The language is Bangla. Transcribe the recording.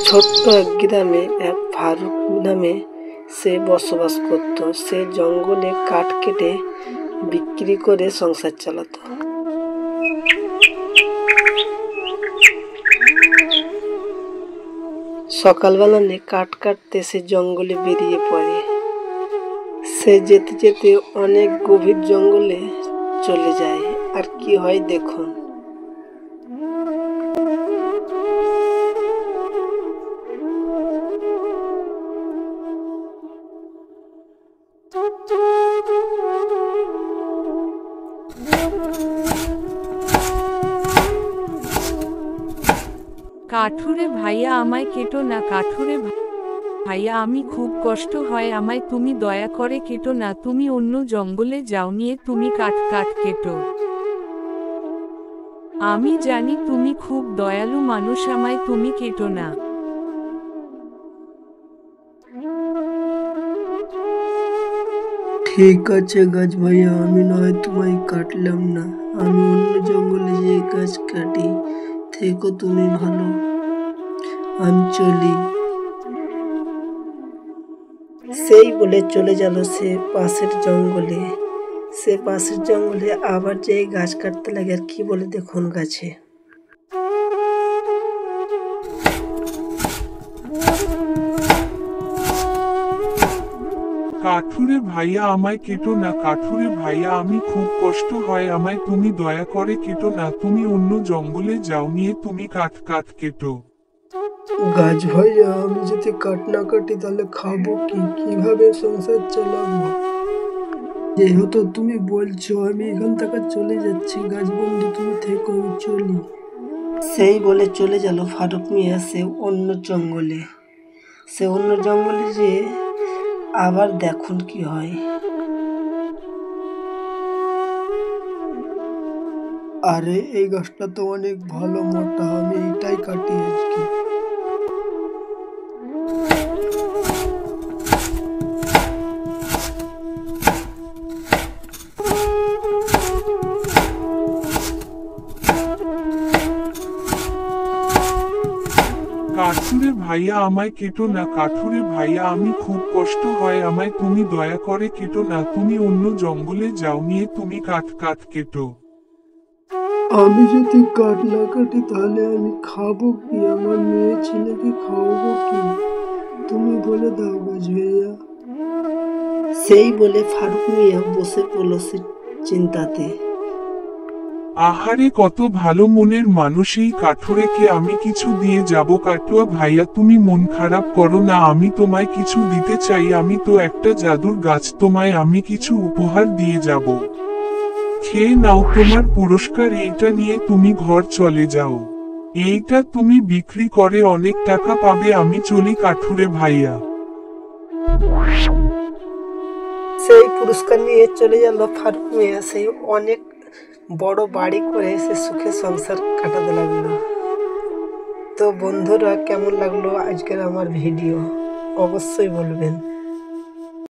ছোট্ট এক গ্রামে এক ফারুক নামে সে বসবাস করত। সে জঙ্গলে কাঠ কেটে বিক্রি করে সংসার চালাতো। সকালবেলা কাঠ কাটতে সে জঙ্গলে বেরিয়ে পড়ে। সে যেতে যেতে অনেক গভীর জঙ্গলে চলে যায়। আর কি হয় দেখুন। কাঠুরে ভাইয়া আমায় কেটো না, কাঠুরে ভাইয়া আমি খুব কষ্ট হয় আমায়, তুমি দয়া করে কেটো না, তুমি অন্য জঙ্গলে যাও নিয়ে তুমি কাঠ কেটো। আমি জানি তুমি খুব দয়ালু মানুষ, আমায় তুমি কেটো না। ঠিক আছে গাছ ভাইয়া, আমি নয় তোমায় কাটলাম না, আমি অন্য জঙ্গলে যে গাছ কাটি। থেকো তুমি ভালো, আমি চলি। সেই বলে চলে গেল সে পাশের জঙ্গলে। আবার যে গাছ কাটতে লাগে। আর কি বলে দেখুন গাছে। কাঠুরে ভাইয়া আমায় কেটো না, কাঠুরে ভাইয়া আমি খুব কষ্ট হয় আমায়, তুমি দয়া করে কেটো না, তুমি অন্য জঙ্গলে যাও নিয়ে তুমি কাঠ কেটো। গাছ ভাইয়া আমি যদি কাঠ না কাটি তাহলে খাবো কি, কিভাবে সংসার চালাবো? যেহেতু তুমি বলছো আমি এখান থেকে চলে যাচ্ছি। গাছ বন্ধু তুমি থেকো, আমি চলি। সেই বলে চলে গেল ফারুক মিয়া অন্য জঙ্গলে। যে আবার দেখুন কি হয়। আরে এই গাছটা তো অনেক ভালো মোটা, আমি এটাই কাটি আজকে। কাঠুরে ভাইয়া আমায় কেটো না, কাঠুরে ভাইয়া আমি খুব কষ্ট হয় আমায়, তুমি দয়া করে কেটো না, তুমি অন্য জঙ্গলে যাও নিয়ে তুমি কাঠ কেটো। আমি যদি কাঠ না কাটি তাহলে আমি খাবো কি, আমার মেয়ে ছেলেকে খাওয়াবো কি, তুমি বলে দাও গাছ ভাইয়া। সেই বলে ফারুক মিয়া বসে পড়ল চিন্তাতে। আহারে কত ভালো মনের মানুষ এই কাঠুরেকে আমি কিছু দিয়ে যাব। কাটুয়া ভাইয়া তুমি মন খারাপ করো না, আমি তোমায় কিছু দিতে চাই, আমি তো একটা জাদুর গাছ, তোমায় আমি কিছু উপহার দিয়ে যাব। খেয়ে নাও তোমার পুরস্কার, এইটা নিয়ে তুমি ঘর চলে যাও, এইটা তুমি বিক্রি করে অনেক টাকা পাবে, আমি চলি কাঠুরে ভাইয়া। সেই পুরস্কার নিয়ে চলে গেল ফারুক মিয়া। সেই অনেক বড় বাড়ি করে সে সুখে সংসার কাটাতে লাগলো। তো বন্ধুরা কেমন লাগলো আজকের আমার ভিডিও অবশ্যই বলবেন।